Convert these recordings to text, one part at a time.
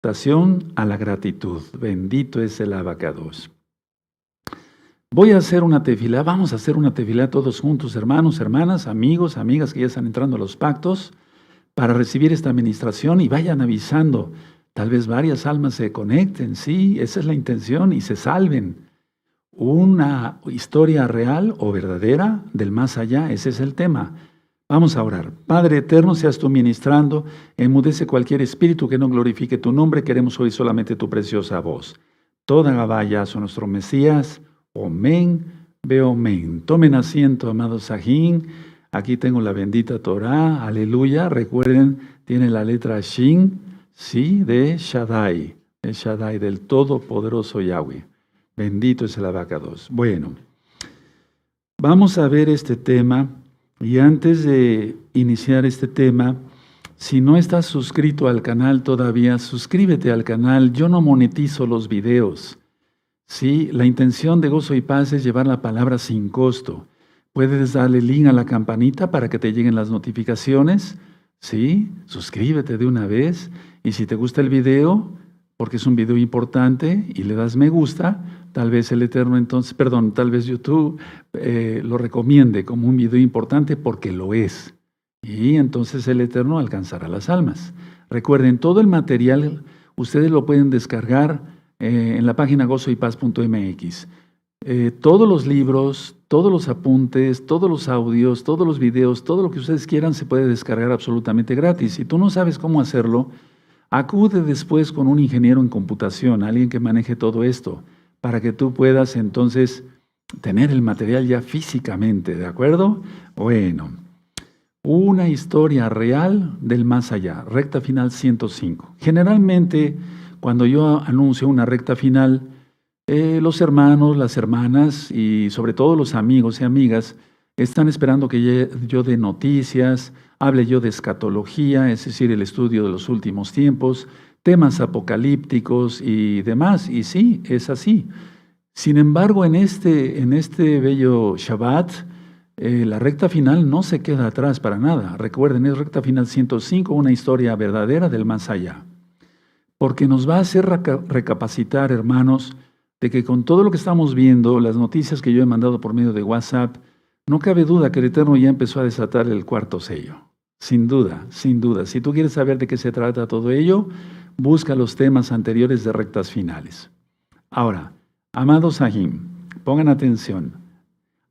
Exhortación a la gratitud. Bendito es el abacados. Voy a hacer una tefilá, vamos a hacer una tefilá todos juntos, hermanos, hermanas, amigos, amigas que ya están entrando a los pactos, para recibir esta administración y vayan avisando. Tal vez varias almas se conecten, sí, esa es la intención, y se salven. Una historia real o verdadera del más allá, ese es el tema. Vamos a orar. Padre eterno, seas tú ministrando, enmudece cualquier espíritu que no glorifique tu nombre, queremos oír solamente tu preciosa voz. Toda Gabaya a nuestro Mesías, Omen, veo men. Tomen asiento, amados Sajín. Aquí tengo la bendita Torah, aleluya. Recuerden, tiene la letra Shin, sí, de Shaddai, del Todopoderoso Yahweh. Bendito es el abacados. Bueno, vamos a ver este tema. Y antes de iniciar este tema, si no estás suscrito al canal todavía, suscríbete al canal. Yo no monetizo los videos. Sí, la intención de Gozo y Paz es llevar la palabra sin costo. Puedes darle link a la campanita para que te lleguen las notificaciones. Sí, suscríbete de una vez. Y si te gusta el video, porque es un video importante, y le das me gusta, tal vez el Eterno entonces, tal vez YouTube lo recomiende como un video importante porque lo es. Y entonces el Eterno alcanzará las almas. Recuerden, todo el material ustedes lo pueden descargar en la página gozoypaz.mx. Todos los libros, todos los apuntes, todos los audios, todos los videos, todo lo que ustedes quieran se puede descargar absolutamente gratis. Si tú no sabes cómo hacerlo, acude después con un ingeniero en computación, alguien que maneje todo esto, para que tú puedas entonces tener el material ya físicamente, ¿de acuerdo? Bueno, una historia real del más allá, recta final 105. Generalmente, cuando yo anuncio una recta final, los hermanos, las hermanas y sobre todo los amigos y amigas están esperando que yo dé noticias, hable yo de escatología, es decir, el estudio de los últimos tiempos, temas apocalípticos y demás, y sí, es así. Sin embargo, en este bello Shabbat, la recta final no se queda atrás para nada. Recuerden, es recta final 105, una historia verdadera del más allá. Porque nos va a hacer recapacitar, hermanos, de que con todo lo que estamos viendo, las noticias que yo he mandado por medio de WhatsApp, no cabe duda que el Eterno ya empezó a desatar el cuarto sello. Sin duda, sin duda. Si tú quieres saber de qué se trata todo ello, busca los temas anteriores de rectas finales. Ahora, amados Sahim, pongan atención.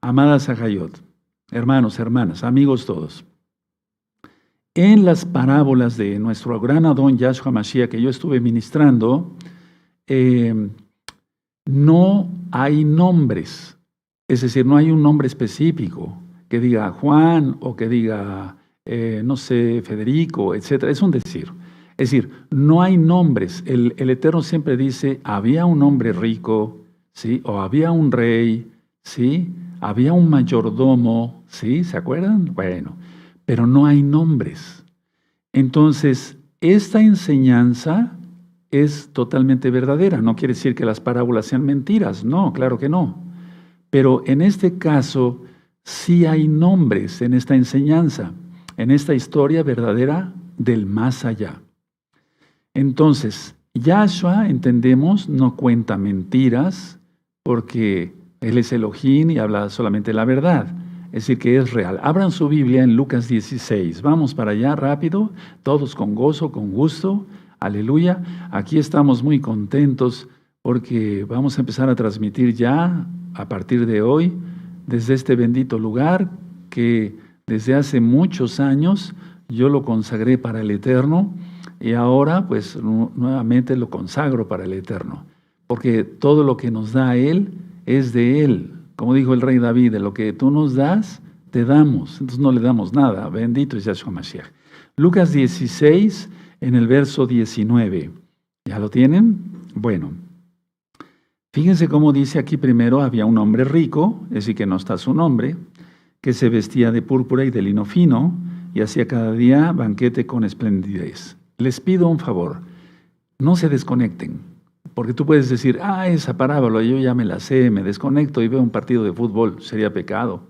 Amada Sahayot, hermanos, hermanas, amigos todos. En las parábolas de nuestro gran Adón Yahshua Mashiach que yo estuve ministrando, no hay nombres. Es decir, no hay un nombre específico que diga Juan o que diga, no sé, Federico, etc. Es un decir. Es decir, no hay nombres. El Eterno siempre dice, había un hombre rico, ¿sí? O había un rey, ¿sí? Había un mayordomo, ¿sí? ¿Se acuerdan? Bueno, pero no hay nombres. Entonces, esta enseñanza es totalmente verdadera. No quiere decir que las parábolas sean mentiras. No, claro que no. Pero en este caso, sí hay nombres en esta enseñanza, en esta historia verdadera del más allá. Entonces, Yahshua, entendemos, no cuenta mentiras porque Él es Elohim y habla solamente la verdad. Es decir, que es real. Abran su Biblia en Lucas 16. Vamos para allá rápido, todos con gozo, con gusto. Aleluya. Aquí estamos muy contentos porque vamos a empezar a transmitir ya a partir de hoy desde este bendito lugar que desde hace muchos años yo lo consagré para el Eterno y ahora pues nuevamente lo consagro para el Eterno. Porque todo lo que nos da Él es de Él. Como dijo el rey David, de lo que tú nos das, te damos. Entonces no le damos nada. Bendito es Yahshua Mashiach. Lucas 16, en el verso 19. ¿Ya lo tienen? Bueno, fíjense cómo dice aquí primero, había un hombre rico, es decir, que no está su nombre, que se vestía de púrpura y de lino fino, y hacía cada día banquete con esplendidez. Les pido un favor, no se desconecten. Porque tú puedes decir, esa parábola yo ya me la sé, me desconecto y veo un partido de fútbol, sería pecado.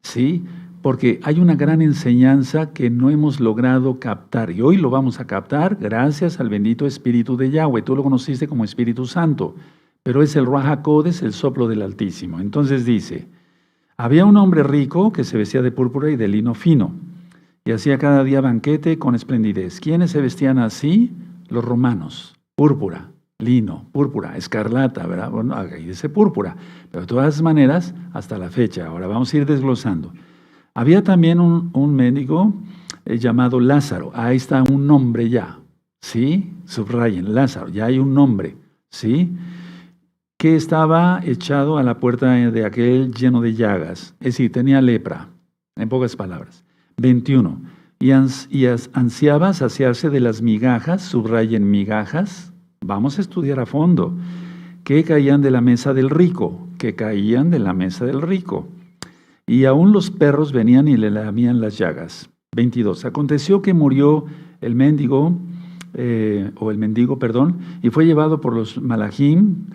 Sí, porque hay una gran enseñanza que no hemos logrado captar y hoy lo vamos a captar gracias al bendito Espíritu de Yahweh. Tú lo conociste como Espíritu Santo, pero es el Ruach HaKodesh, el soplo del Altísimo. Entonces dice, había un hombre rico que se vestía de púrpura y de lino fino y hacía cada día banquete con esplendidez. ¿Quiénes se vestían así? Los romanos. Púrpura, lino, púrpura, escarlata, ¿verdad? Bueno, ahí dice púrpura, pero de todas maneras, hasta la fecha. Ahora vamos a ir desglosando. Había también un mendigo llamado Lázaro. Ahí está un nombre ya, ¿sí? Subrayen, Lázaro, ya hay un nombre, ¿sí? Que estaba echado a la puerta de aquel lleno de llagas. Es decir, tenía lepra, en pocas palabras. 21. Y ansiaba saciarse de las migajas, subrayen migajas. Vamos a estudiar a fondo. Que caían de la mesa del rico, que caían de la mesa del rico. Y aún los perros venían y le lamían las llagas. 22. Aconteció que murió el mendigo, y fue llevado por los malachim,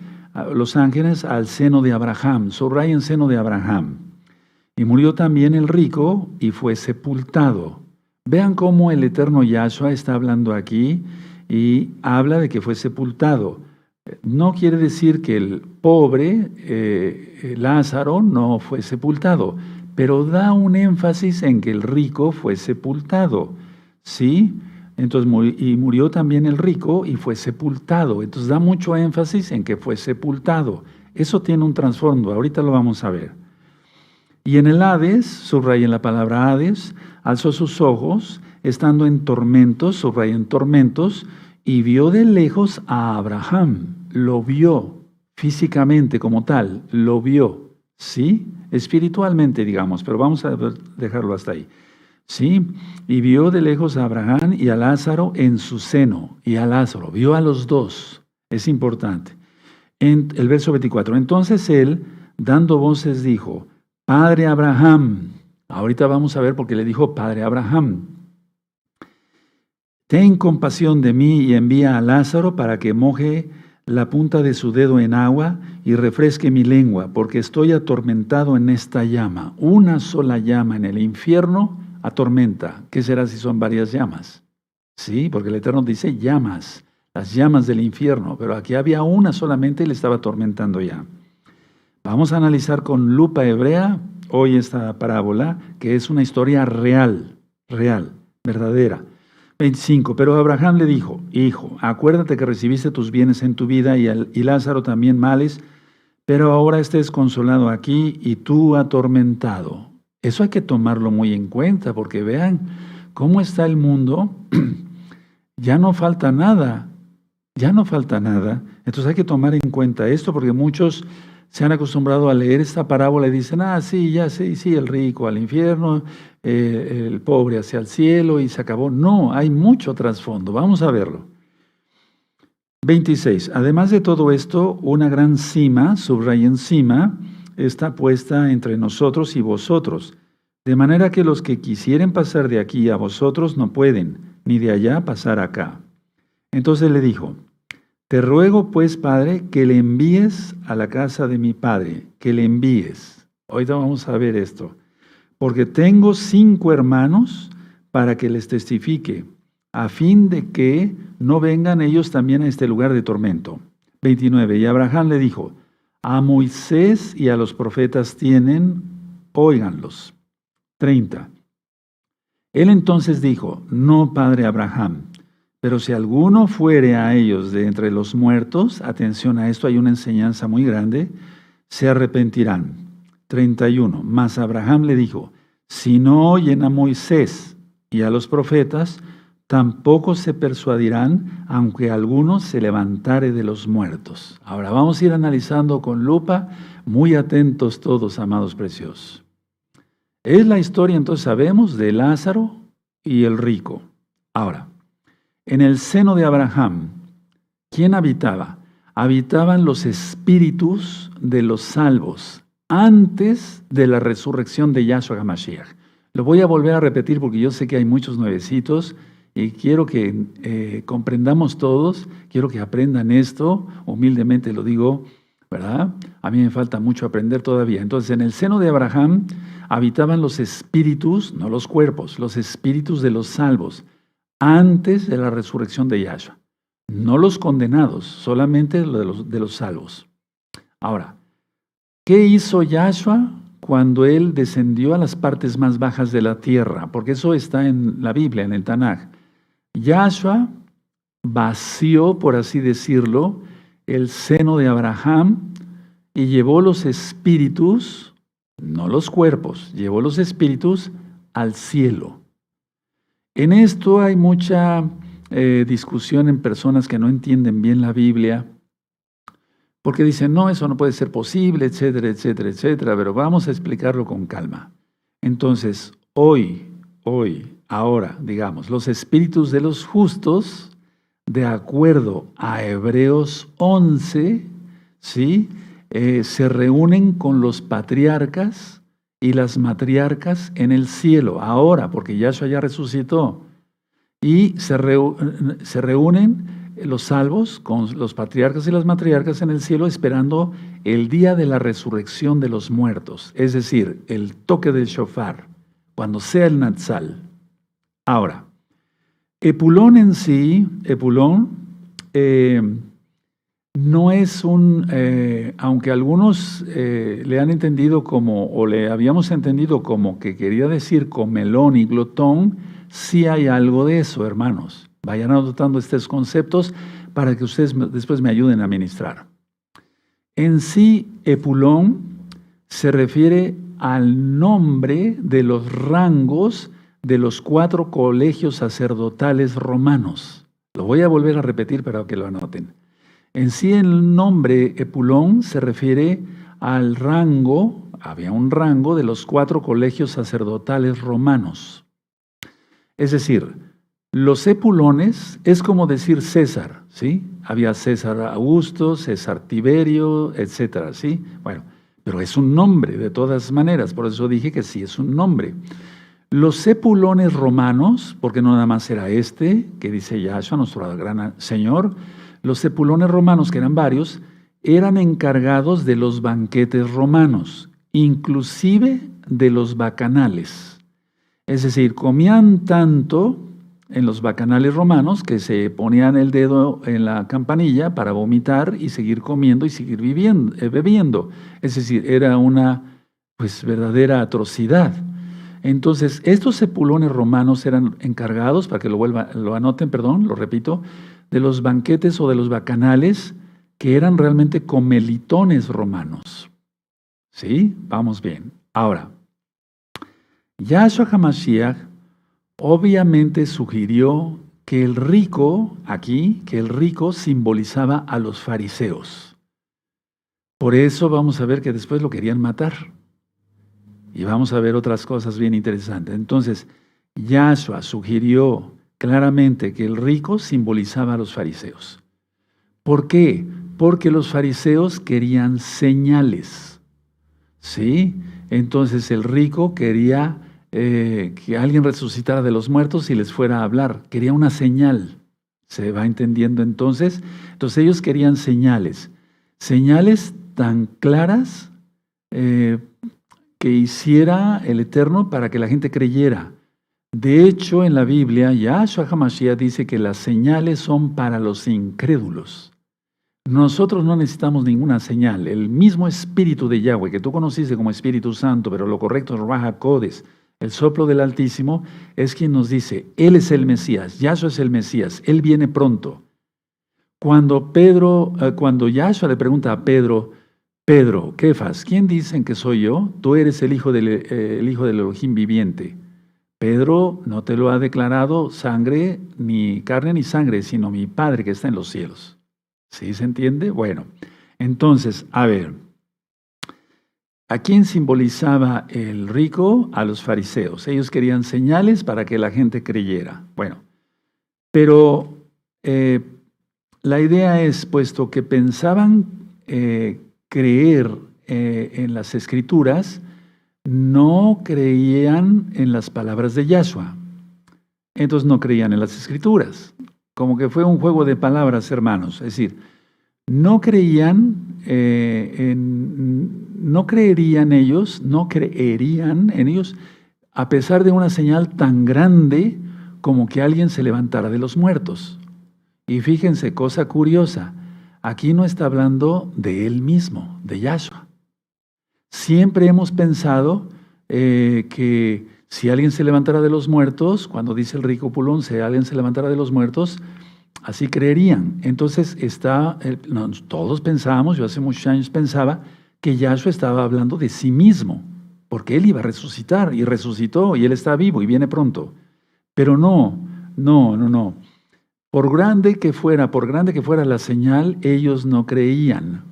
los ángeles, al seno de Abraham. Subrayen seno de Abraham. Y murió también el rico y fue sepultado. Vean cómo el eterno Yahshua está hablando aquí y habla de que fue sepultado. No quiere decir que el pobre Lázaro no fue sepultado, pero da un énfasis en que el rico fue sepultado, ¿sí? Entonces, murió también el rico y fue sepultado. Entonces da mucho énfasis en que fue sepultado. Eso tiene un trasfondo, ahorita lo vamos a ver. Y en el Hades, subrayen la palabra Hades, alzó sus ojos, estando en tormentos, subrayen tormentos, y vio de lejos a Abraham. Lo vio físicamente como tal, lo vio, ¿sí? Espiritualmente, digamos, pero vamos a dejarlo hasta ahí. ¿Sí? Y vio de lejos a Abraham y a Lázaro en su seno. Y a Lázaro, vio a los dos. Es importante. En el verso 24. Entonces él, dando voces, dijo, Padre Abraham. Ahorita vamos a ver por qué le dijo Padre Abraham. Ten compasión de mí y envía a Lázaro para que moje la punta de su dedo en agua y refresque mi lengua, porque estoy atormentado en esta llama. Una sola llama en el infierno atormenta. ¿Qué será si son varias llamas? Sí, porque el Eterno dice llamas, las llamas del infierno, pero aquí había una solamente y le estaba atormentando ya. Vamos a analizar con lupa hebrea hoy esta parábola, que es una historia real, verdadera. 25. Pero Abraham le dijo, hijo, acuérdate que recibiste tus bienes en tu vida y Lázaro también males, pero ahora estés consolado aquí y tú atormentado. Eso hay que tomarlo muy en cuenta, porque vean cómo está el mundo. Ya no falta nada, Entonces hay que tomar en cuenta esto, porque muchos se han acostumbrado a leer esta parábola y dicen, sí, ya sé, sí, el rico al infierno, el pobre hacia el cielo y se acabó. No, hay mucho trasfondo, vamos a verlo. 26. Además de todo esto, una gran cima, subrayen cima, está puesta entre nosotros y vosotros, de manera que los que quisieren pasar de aquí a vosotros no pueden, ni de allá pasar acá. Entonces le dijo, te ruego pues, Padre, que le envíes a la casa de mi Padre, que le envíes. Ahorita vamos a ver esto. Porque tengo 5 hermanos para que les testifique, a fin de que no vengan ellos también a este lugar de tormento. 29. Y Abraham le dijo, a Moisés y a los profetas tienen, óiganlos. 30. Él entonces dijo, no, Padre Abraham, pero si alguno fuere a ellos de entre los muertos, atención a esto, hay una enseñanza muy grande, se arrepentirán. 31. Mas Abraham le dijo, si no oyen a Moisés y a los profetas, tampoco se persuadirán, aunque alguno se levantare de los muertos. Ahora vamos a ir analizando con lupa, muy atentos todos, amados preciosos. Es la historia, entonces sabemos, de Lázaro y el rico. Ahora, en el seno de Abraham, ¿quién habitaba? Habitaban los espíritus de los salvos antes de la resurrección de Yahshua HaMashiach. Lo voy a volver a repetir porque yo sé que hay muchos nuevecitos y quiero que comprendamos todos, quiero que aprendan esto, humildemente lo digo, ¿verdad? A mí me falta mucho aprender todavía. Entonces, en el seno de Abraham habitaban los espíritus, no los cuerpos, los espíritus de los salvos, antes de la resurrección de Yahshua. No los condenados, solamente de los salvos. Ahora, ¿qué hizo Yahshua cuando Él descendió a las partes más bajas de la tierra? Porque eso está en la Biblia, en el Tanaj. Yahshua vació, por así decirlo, el seno de Abraham y llevó los espíritus, no los cuerpos, llevó los espíritus al cielo. En esto hay mucha discusión en personas que no entienden bien la Biblia, porque dicen, no, eso no puede ser posible, etcétera, etcétera, etcétera, pero vamos a explicarlo con calma. Entonces, ahora, digamos, los espíritus de los justos, de acuerdo a Hebreos 11, ¿sí? Se reúnen con los patriarcas y las matriarcas en el cielo, ahora, porque Yahshua ya resucitó. Y se reúnen los salvos con los patriarcas y las matriarcas en el cielo esperando el día de la resurrección de los muertos, es decir, el toque del shofar, cuando sea el Natsal. Ahora, Epulón en sí, no es aunque algunos le han entendido como, o le habíamos entendido como que quería decir comelón y glotón, sí hay algo de eso, hermanos. Vayan anotando estos conceptos para que ustedes después me ayuden a ministrar. En sí, Epulón se refiere al nombre de los rangos de los 4 colegios sacerdotales romanos. Lo voy a volver a repetir para que lo anoten. En sí, el nombre Epulón se refiere al rango, había un rango de los 4 colegios sacerdotales romanos. Es decir, los epulones es como decir César, ¿sí? Había César Augusto, César Tiberio, etcétera, ¿sí? Bueno, pero es un nombre de todas maneras, por eso dije que sí es un nombre. Los epulones romanos, porque no nada más era este, que dice Yahshua, nuestro gran Señor, los epulones romanos, que eran varios, eran encargados de los banquetes romanos, inclusive de los bacanales. Es decir, comían tanto en los bacanales romanos que se ponían el dedo en la campanilla para vomitar y seguir comiendo y seguir bebiendo. Es decir, era una verdadera atrocidad. Entonces, estos epulones romanos eran encargados, para que lo anoten, lo repito, de los banquetes o de los bacanales que eran realmente comelitones romanos. ¿Sí? Vamos bien. Ahora, Yahshua HaMashiach obviamente sugirió que el rico simbolizaba a los fariseos. Por eso vamos a ver que después lo querían matar. Y vamos a ver otras cosas bien interesantes. Entonces, Yahshua sugirió claramente que el rico simbolizaba a los fariseos. ¿Por qué? Porque los fariseos querían señales. ¿Sí? Entonces el rico quería que alguien resucitara de los muertos y les fuera a hablar. Quería una señal. ¿Se va entendiendo entonces? Entonces ellos querían señales. Señales tan claras que hiciera el Eterno para que la gente creyera. De hecho, en la Biblia, Yahshua HaMashiach dice que las señales son para los incrédulos. Nosotros no necesitamos ninguna señal. El mismo Espíritu de Yahweh, que tú conociste como Espíritu Santo, pero lo correcto es Ruach HaKodesh, el soplo del Altísimo, es quien nos dice, Él es el Mesías, Yahshua es el Mesías, Él viene pronto. Cuando Yahshua le pregunta a Pedro, Kefas, ¿quién dicen que soy yo? Tú eres el hijo del Elohim viviente. Pedro no te lo ha declarado sangre, ni carne ni sangre, sino mi Padre que está en los cielos. ¿Sí se entiende? Bueno, entonces, a ver, ¿a quién simbolizaba el rico? A los fariseos. Ellos querían señales para que la gente creyera. Bueno, pero la idea es, puesto que pensaban creer en las Escrituras, no creían en las palabras de Yahshua. Entonces no creían en las Escrituras. Como que fue un juego de palabras, hermanos. Es decir, no creerían no creerían en ellos, a pesar de una señal tan grande como que alguien se levantara de los muertos. Y fíjense, cosa curiosa, aquí no está hablando de él mismo, de Yahshua. Siempre hemos pensado que si alguien se levantara de los muertos, cuando dice el rico Pulón, si alguien se levantara de los muertos, así creerían. Entonces todos pensábamos, yo hace muchos años pensaba, que Yahshua estaba hablando de sí mismo, porque él iba a resucitar, y resucitó, y él está vivo, y viene pronto. Pero no. Por grande que fuera la señal, ellos no creían.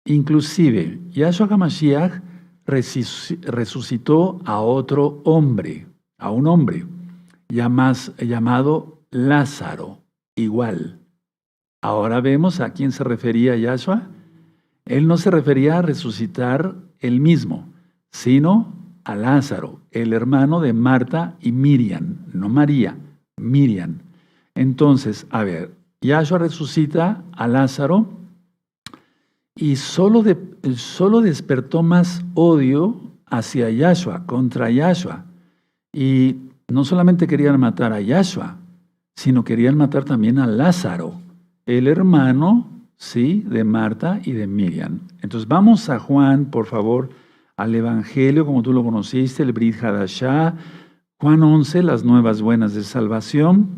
Inclusive, Yahshua HaMashiach resucitó a otro hombre, a un hombre llamado Lázaro, igual. Ahora vemos a quién se refería Yahshua. Él no se refería a resucitar él mismo, sino a Lázaro, el hermano de Marta y Miriam, no María, Miriam. Entonces, a ver, Yahshua resucita a Lázaro y solo despertó más odio hacia Yahshua, contra Yahshua. Y no solamente querían matar a Yahshua, sino querían matar también a Lázaro, el hermano, sí, de Marta y de Miriam. Entonces vamos a Juan, por favor, al Evangelio, como tú lo conociste, el Brit Hadashah, Juan 11, las nuevas buenas de salvación.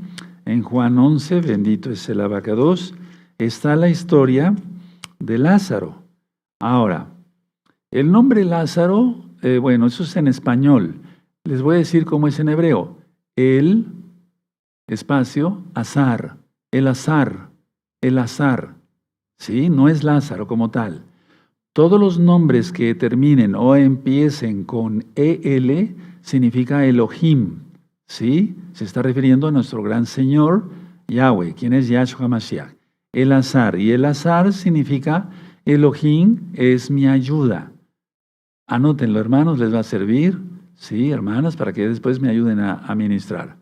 En Juan 11, bendito es el Abacados, está la historia de Lázaro. Ahora, el nombre Lázaro, bueno, eso es en español. Les voy a decir cómo es en hebreo. El, espacio, azar, el azar, el azar. ¿Sí? No es Lázaro como tal. Todos los nombres que terminen o empiecen con EL significa Elohim. ¿Sí? Se está refiriendo a nuestro gran Señor Yahweh, quien es Yahshua HaMashiach. El azar. Y el azar significa Elohim es mi ayuda. Anótenlo, hermanos, les va a servir. Sí, hermanas, para que después me ayuden a ministrar.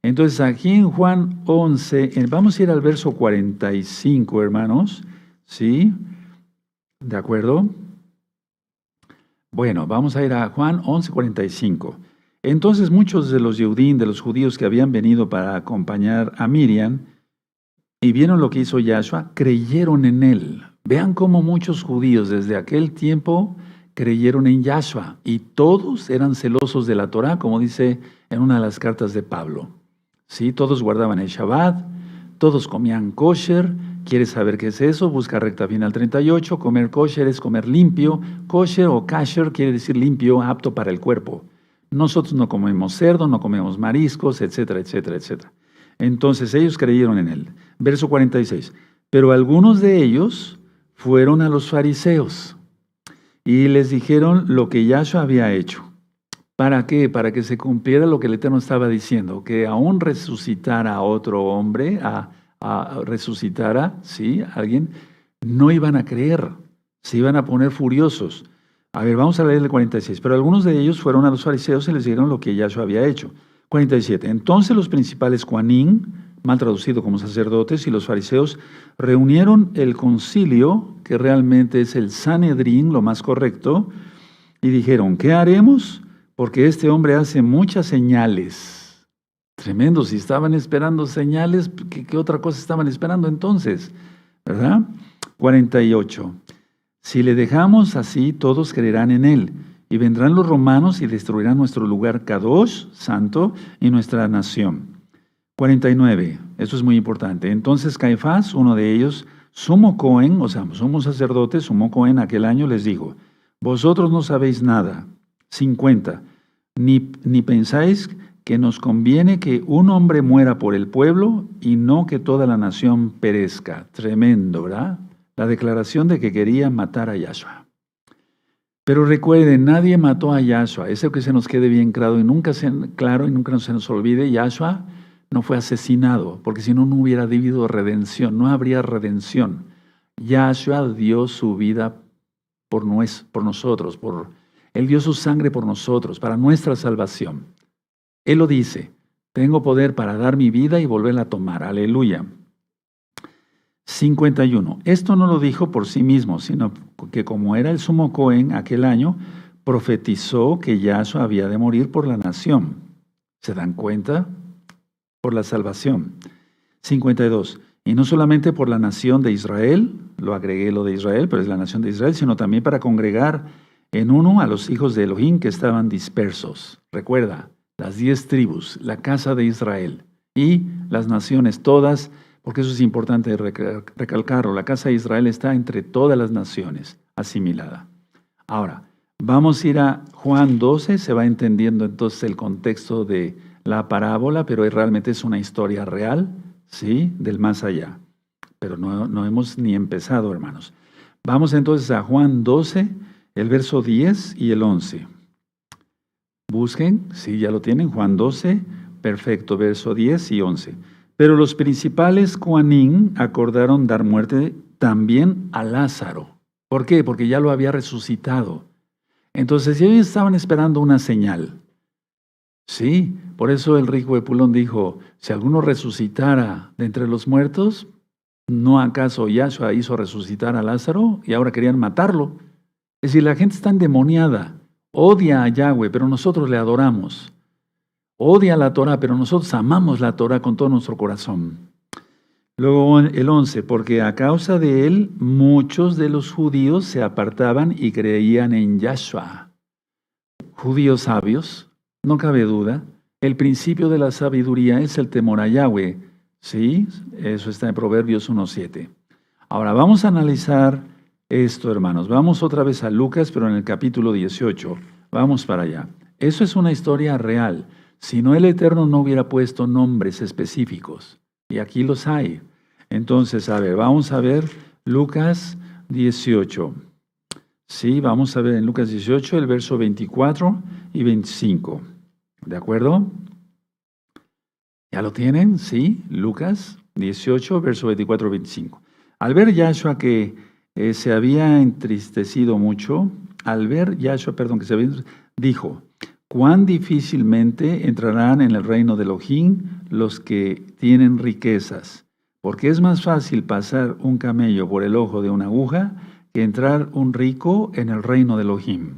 Entonces, aquí en Juan 11, vamos a ir al verso 45, hermanos. ¿Sí? ¿De acuerdo? Bueno, vamos a ir a Juan 11, 45. Entonces, muchos de los Yehudim, de los judíos que habían venido para acompañar a Miriam, y vieron lo que hizo Yahshua, creyeron en él. Vean cómo muchos judíos desde aquel tiempo creyeron en Yahshua, y todos eran celosos de la Torah, como dice en una de las cartas de Pablo. Sí, todos guardaban el Shabbat, todos comían kosher. ¿Quieres saber qué es eso? Busca recta final 38. Comer kosher es comer limpio. Kosher o kasher quiere decir limpio, apto para el cuerpo. Nosotros no comemos cerdo, no comemos mariscos, etcétera, etcétera, etcétera. Entonces ellos creyeron en él. Verso 46. Pero algunos de ellos fueron a los fariseos y les dijeron lo que Yahshua había hecho. ¿Para qué? Para que se cumpliera lo que el Eterno estaba diciendo, que aún resucitara a otro hombre, resucitara, ¿sí? Alguien, no iban a creer, se iban a poner furiosos. A ver, vamos a leer el 46. Pero algunos de ellos fueron a los fariseos y les dijeron lo que Yahshua había hecho. 47. Entonces los principales Juanín, mal traducido como sacerdotes, y los fariseos reunieron el concilio, que realmente es el Sanedrín, lo más correcto, y dijeron, ¿qué haremos? Porque este hombre hace muchas señales. Tremendo, si estaban esperando señales, ¿qué otra cosa estaban esperando entonces? ¿Verdad? 48. Si le dejamos así, todos creerán en él, y vendrán los romanos y destruirán nuestro lugar Kadosh, santo, y nuestra nación. 49. Eso es muy importante. Entonces Caifás, uno de ellos, sumo Cohen, o sea, sumo sacerdote, sumo Cohen aquel año, les dijo, vosotros no sabéis nada. 50. Ni pensáis que nos conviene que un hombre muera por el pueblo y no que toda la nación perezca. Tremendo, ¿verdad? La declaración de que quería matar a Yahshua. Pero recuerden, nadie mató a Yahshua. Eso que se nos quede bien claro y nunca se nos olvide, Yahshua no fue asesinado, porque si no, no hubiera habido redención, no habría redención. Yahshua dio su vida por nosotros, Él dio su sangre por nosotros, para nuestra salvación. Él lo dice, tengo poder para dar mi vida y volverla a tomar. Aleluya. 51. Esto no lo dijo por sí mismo, sino que como era el sumo Cohen aquel año, profetizó que Yahshua había de morir por la nación. ¿Se dan cuenta? Por la salvación. 52. Y no solamente por la nación de Israel, lo agregué lo de Israel, pero es la nación de Israel, sino también para congregar en uno a los hijos de Elohim que estaban dispersos. Recuerda, las 10 tribus, la casa de Israel y las naciones todas, porque eso es importante recalcarlo, la casa de Israel está entre todas las naciones, asimilada. Ahora, vamos a ir a Juan 12, se va entendiendo entonces el contexto de la parábola, pero realmente es una historia real, ¿sí? Del más allá. Pero no hemos ni empezado, hermanos. Vamos entonces a Juan 12, el verso 10 y el 11. Busquen, sí, ya lo tienen, Juan 12, perfecto, verso 10 y 11. Pero los principales Coanín acordaron dar muerte también a Lázaro. ¿Por qué? Porque ya lo había resucitado. Entonces ellos estaban esperando una señal. Sí, por eso el rico Epulón dijo, si alguno resucitara de entre los muertos, ¿no acaso Yahshua hizo resucitar a Lázaro? Y ahora querían matarlo. Es decir, la gente está endemoniada, odia a Yahweh, pero nosotros le adoramos. Odia la Torah, pero nosotros amamos la Torah con todo nuestro corazón. Luego el 11, porque a causa de él muchos de los judíos se apartaban y creían en Yahshua. Judíos sabios, no cabe duda, el principio de la sabiduría es el temor a Yahweh. Sí, eso está en Proverbios 1:7. Ahora vamos a analizar esto, hermanos. Vamos otra vez a Lucas, pero en el capítulo 18. Vamos para allá. Eso es una historia real. Si no, el Eterno no hubiera puesto nombres específicos. Y aquí los hay. Entonces, a ver, vamos a ver Lucas 18. Sí, vamos a ver en Lucas 18 el verso 24 y 25. ¿De acuerdo? ¿Ya lo tienen? Sí, Lucas 18, verso 24 y 25. Al ver Yahshua que se había entristecido mucho, dijo, cuán difícilmente entrarán en el reino de Elohim los que tienen riquezas, porque es más fácil pasar un camello por el ojo de una aguja que entrar un rico en el reino de Elohim.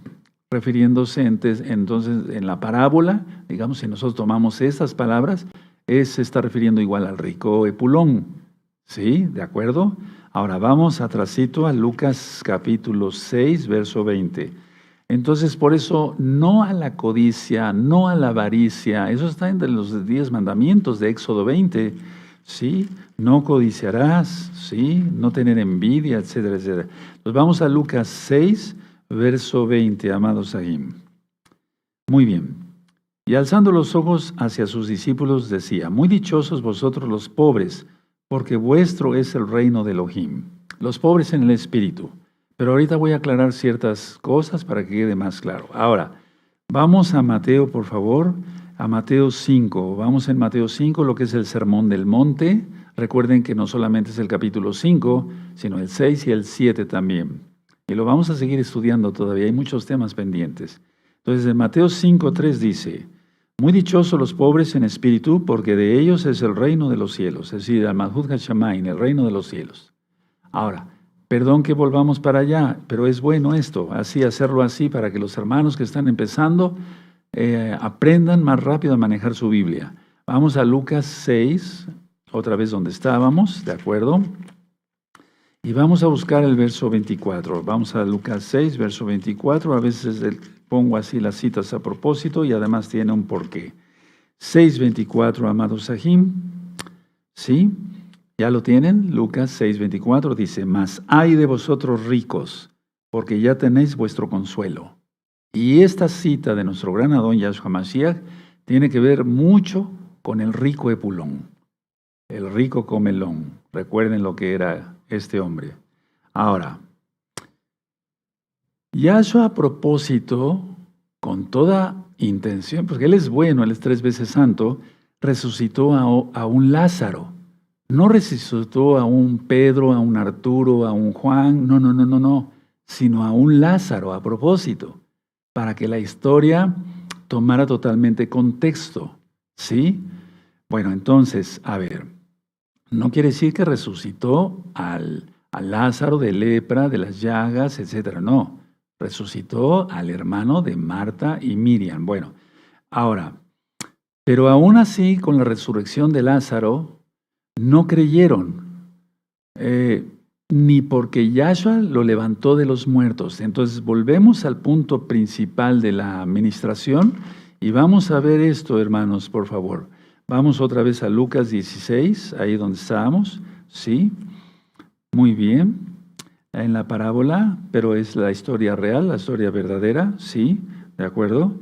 Refiriéndose entonces en la parábola, digamos, si nosotros tomamos estas palabras, se está refiriendo igual al rico Epulón. ¿Sí? ¿De acuerdo? Ahora vamos atrasito a Lucas capítulo 6, verso 20. Entonces, por eso, no a la codicia, no a la avaricia, eso está entre los 10 mandamientos de Éxodo 20, ¿sí? No codiciarás, ¿sí? No tener envidia, etcétera, etcétera. Pues vamos a Lucas 6, verso 20, amados Sahim. Muy bien. Y alzando los ojos hacia sus discípulos decía, muy dichosos vosotros los pobres, porque vuestro es el reino de Elohim. Los pobres en el espíritu. Pero ahorita voy a aclarar ciertas cosas para que quede más claro. Ahora, vamos a Mateo, por favor, a Mateo 5. Vamos en Mateo 5, lo que es el Sermón del Monte. Recuerden que no solamente es el capítulo 5, sino el 6 y el 7 también. Y lo vamos a seguir estudiando todavía, hay muchos temas pendientes. Entonces, en Mateo 5:3 dice, muy dichosos los pobres en espíritu, porque de ellos es el reino de los cielos, es decir, al Malhut HaShamayim, el reino de los cielos. Ahora, perdón que volvamos para allá, pero es bueno esto, hacerlo así, para que los hermanos que están empezando aprendan más rápido a manejar su Biblia. Vamos a Lucas 6, otra vez donde estábamos, ¿de acuerdo? Y vamos a buscar el verso 24. Vamos a Lucas 6, verso 24. A veces pongo así las citas a propósito y además tiene un porqué. 6:24, amados Sahim. ¿Sí? ¿Ya lo tienen? Lucas 6:24 dice, mas ay de vosotros ricos, porque ya tenéis vuestro consuelo. Y esta cita de nuestro gran Adón Yahshua Mashiach tiene que ver mucho con el rico Epulón, el rico comelón. Recuerden lo que era este hombre. Ahora, Yahshua a propósito, con toda intención, porque Él es bueno, Él es 3 veces santo, resucitó a un Lázaro. No resucitó a un Pedro, a un Arturo, a un Juan, no, sino a un Lázaro a propósito, para que la historia tomara totalmente contexto, ¿sí? Bueno, entonces, a ver, No quiere decir que resucitó a Lázaro de lepra, de las llagas, etcétera. No, resucitó al hermano de Marta y Miriam. Bueno, ahora, pero aún así, con la resurrección de Lázaro, no creyeron, ni porque Yahshua lo levantó de los muertos. Entonces, volvemos al punto principal de la administración y vamos a ver esto, hermanos, por favor. Vamos otra vez a Lucas 16, ahí donde estábamos, ¿sí? Muy bien, en la parábola, pero es la historia real, la historia verdadera, ¿sí? ¿De acuerdo?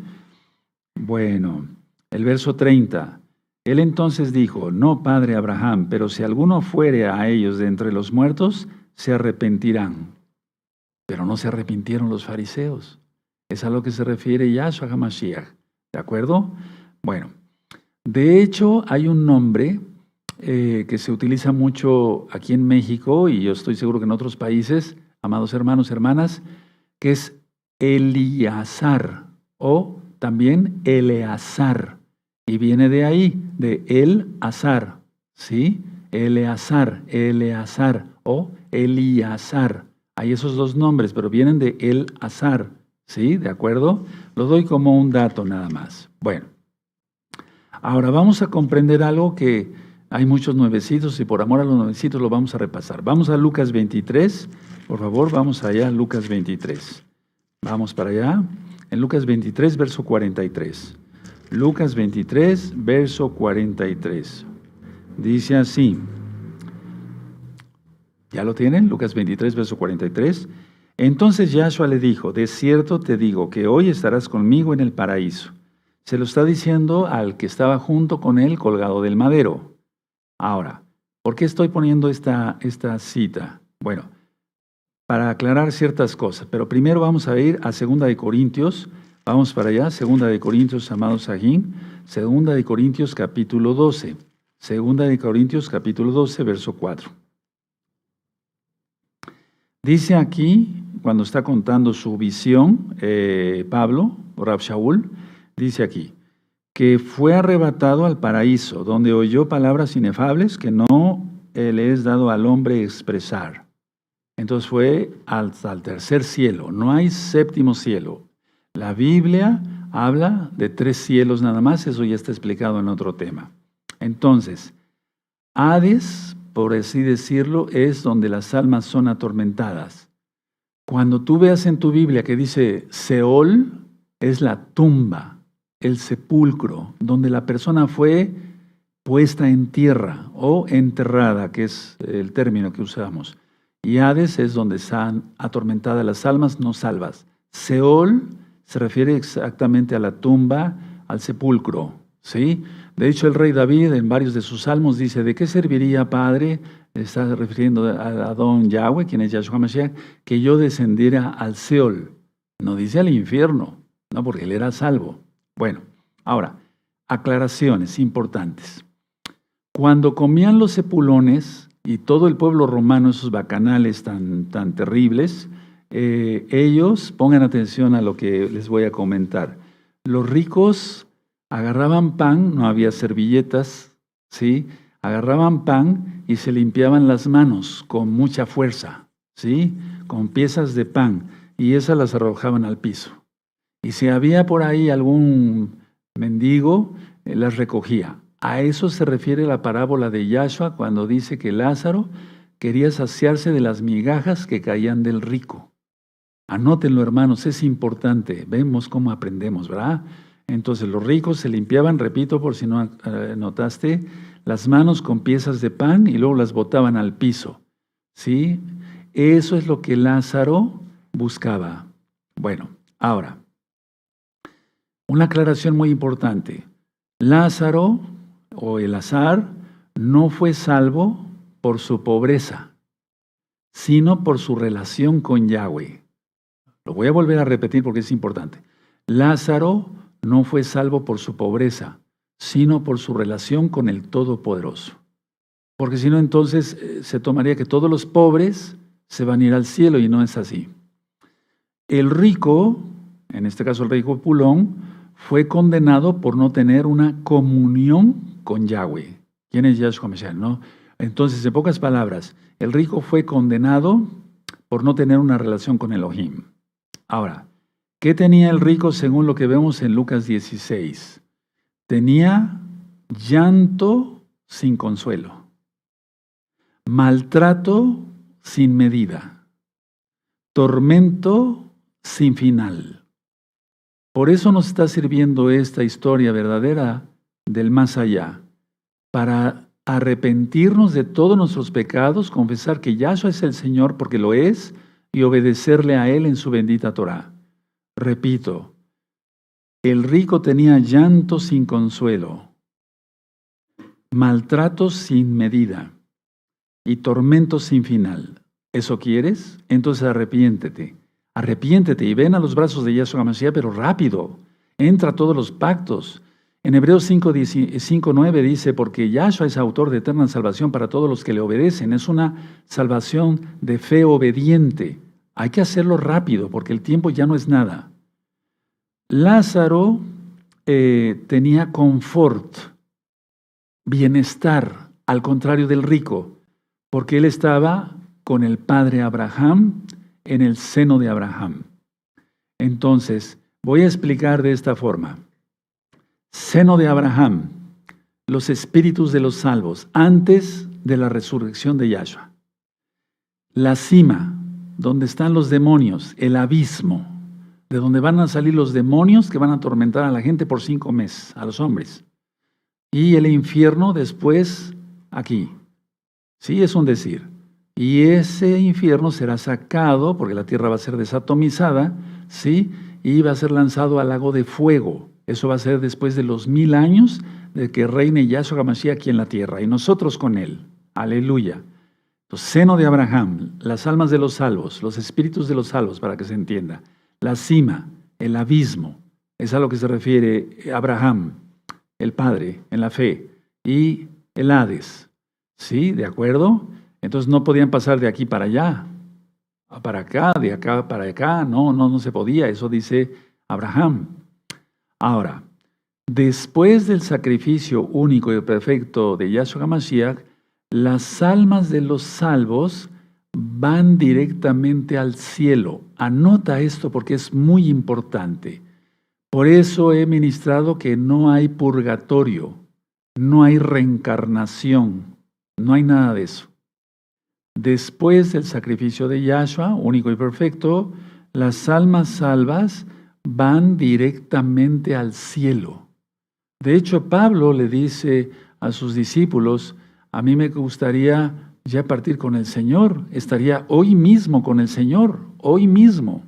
Bueno, el verso 30. Él entonces dijo, no, padre Abraham, pero si alguno fuere a ellos de entre los muertos, se arrepentirán. Pero no se arrepintieron los fariseos. Es a lo que se refiere Yahshua HaMashiach, ¿de acuerdo? Bueno. De hecho, hay un nombre que se utiliza mucho aquí en México y yo estoy seguro que en otros países, amados hermanos, hermanas, que es Eleazar o también Eleazar. Y viene de ahí, de El-Azar, ¿sí? Eleazar, Eleazar o Eliazar. Hay esos dos nombres, pero vienen de El-Azar, ¿sí? ¿De acuerdo? Lo doy como un dato nada más. Bueno. Ahora vamos a comprender algo que hay muchos nuevecitos y por amor a los nuevecitos lo vamos a repasar. Vamos a Lucas 23, por favor, vamos allá a Lucas 23. Vamos para allá, en Lucas 23, verso 43. Lucas 23, verso 43. Dice así. ¿Ya lo tienen? Lucas 23, verso 43. Entonces Yahshua le dijo, de cierto te digo que hoy estarás conmigo en el paraíso. Se lo está diciendo al que estaba junto con él colgado del madero. Ahora, ¿por qué estoy poniendo esta cita? Bueno, para aclarar ciertas cosas, pero primero vamos a ir a 2 de Corintios. Vamos para allá, 2 de Corintios, amados Sajín, 2 de Corintios capítulo 12. 2 de Corintios capítulo 12, verso 4. Dice aquí, cuando está contando su visión, Pablo, o Rab Shaul, dice aquí, que fue arrebatado al paraíso, donde oyó palabras inefables que no le es dado al hombre expresar. Entonces fue al tercer cielo, no hay séptimo cielo. La Biblia habla de 3 cielos nada más, eso ya está explicado en otro tema. Entonces, Hades, por así decirlo, es donde las almas son atormentadas. Cuando tú veas en tu Biblia que dice Seol, es la tumba, el sepulcro, donde la persona fue puesta en tierra o enterrada, que es el término que usamos. Y Hades es donde están atormentadas las almas no salvas. Seol se refiere exactamente a la tumba, al sepulcro, ¿sí? De hecho, el rey David en varios de sus salmos dice, ¿de qué serviría, Padre? Está refiriendo a don Yahweh, quien es Yahshua Mashiach, que yo descendiera al Seol. No dice al infierno, no, porque él era salvo. Bueno, ahora, aclaraciones importantes. Cuando comían los sepulones y todo el pueblo romano, esos bacanales tan terribles, ellos, pongan atención a lo que les voy a comentar. Los ricos agarraban pan, no había servilletas, ¿sí? Agarraban pan y se limpiaban las manos con mucha fuerza, ¿sí? Con piezas de pan, y esas las arrojaban al piso. Y si había por ahí algún mendigo, las recogía. A eso se refiere la parábola de Yahshua cuando dice que Lázaro quería saciarse de las migajas que caían del rico. Anótenlo, hermanos, es importante. Vemos cómo aprendemos, ¿verdad? Entonces los ricos se limpiaban, repito por si no notaste, las manos con piezas de pan y luego las botaban al piso, ¿sí? Eso es lo que Lázaro buscaba. Bueno, ahora, una aclaración muy importante. Lázaro o Elazar no fue salvo por su pobreza, sino por su relación con Yahweh. Lo voy a volver a repetir porque es importante. Lázaro no fue salvo por su pobreza, sino por su relación con el Todopoderoso. Porque si no, entonces se tomaría que todos los pobres se van a ir al cielo y no es así. El rico, en este caso el rey Pulón, fue condenado por no tener una comunión con Yahweh. ¿Quién es Yahshua Mashiach? ¿No? Entonces, en pocas palabras, el rico fue condenado por no tener una relación con Elohim. Ahora, ¿qué tenía el rico según lo que vemos en Lucas 16? Tenía llanto sin consuelo, maltrato sin medida, tormento sin final. Por eso nos está sirviendo esta historia verdadera del más allá, para arrepentirnos de todos nuestros pecados, confesar que Yahshua es el Señor porque lo es y obedecerle a Él en su bendita Torah. Repito, el rico tenía llanto sin consuelo, maltratos sin medida y tormentos sin final. ¿Eso quieres? Entonces arrepiéntete. Arrepiéntete y ven a los brazos de Yahshua HaMashiach, pero rápido. Entra a todos los pactos. En Hebreos 5:9 dice, porque Yahshua es autor de eterna salvación para todos los que le obedecen. Es una salvación de fe obediente. Hay que hacerlo rápido porque el tiempo ya no es nada. Lázaro tenía confort, bienestar, al contrario del rico, porque él estaba con el padre Abraham en el seno de Abraham. Entonces, voy a explicar de esta forma. Seno de Abraham, los espíritus de los salvos, antes de la resurrección de Yahshua. La cima, donde están los demonios, el abismo, de donde van a salir los demonios que van a atormentar a la gente por 5 meses, a los hombres. Y el infierno después aquí. Sí, es un decir. Y ese infierno será sacado, porque la tierra va a ser desatomizada, ¿sí? Y va a ser lanzado al lago de fuego. Eso va a ser después de los 1000 años de que reine Yahshua HaMashiach aquí en la tierra, y nosotros con él. Aleluya. Entonces, seno de Abraham, las almas de los salvos, los espíritus de los salvos, para que se entienda. La cima, el abismo, es a lo que se refiere Abraham, el padre, en la fe, y el Hades. ¿Sí? ¿De acuerdo? Entonces no podían pasar de aquí para allá, para acá, de acá para acá. No se podía. Eso dice Abraham. Ahora, después del sacrificio único y perfecto de Yahshua HaMashiach, las almas de los salvos van directamente al cielo. Anota esto porque es muy importante. Por eso he ministrado que no hay purgatorio, no hay reencarnación, no hay nada de eso. Después del sacrificio de Yahshua, único y perfecto, las almas salvas van directamente al cielo. De hecho, Pablo le dice a sus discípulos, a mí me gustaría ya partir con el Señor, estaría hoy mismo con el Señor, hoy mismo.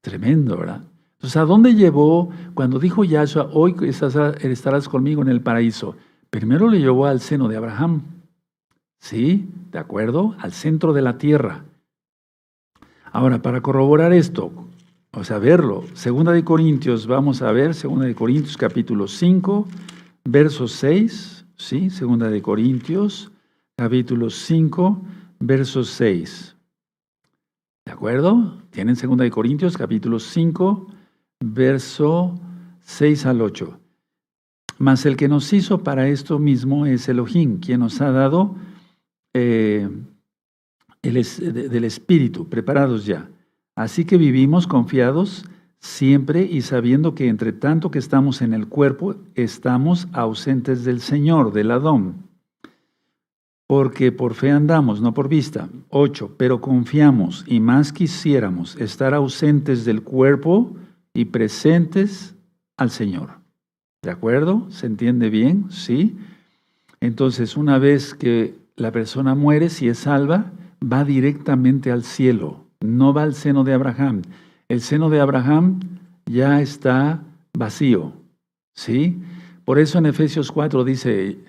Tremendo, ¿verdad? Entonces, ¿a dónde llevó cuando dijo Yahshua, hoy estarás conmigo en el paraíso? Primero le llevó al seno de Abraham, ¿sí? ¿De acuerdo? Al centro de la tierra. Ahora, para corroborar esto, o sea, verlo, 2 de Corintios, vamos a ver, 2 de Corintios capítulo 5, verso 6, ¿sí? 2 de Corintios capítulo 5, verso 6. ¿De acuerdo? Tienen 2 de Corintios capítulo 5, verso 6 al 8. Mas el que nos hizo para esto mismo es Elohim, quien nos ha dado del Espíritu, preparados ya. Así que vivimos confiados siempre y sabiendo que entre tanto que estamos en el cuerpo, estamos ausentes del Señor, del Adón. Porque por fe andamos, no por vista. 8. Pero confiamos y más quisiéramos estar ausentes del cuerpo y presentes al Señor. ¿De acuerdo? ¿Se entiende bien? ¿Sí? Entonces, una vez que la persona muere, si es salva, va directamente al cielo. No va al seno de Abraham. El seno de Abraham ya está vacío. ¿Sí? Por eso en Efesios 4 dice,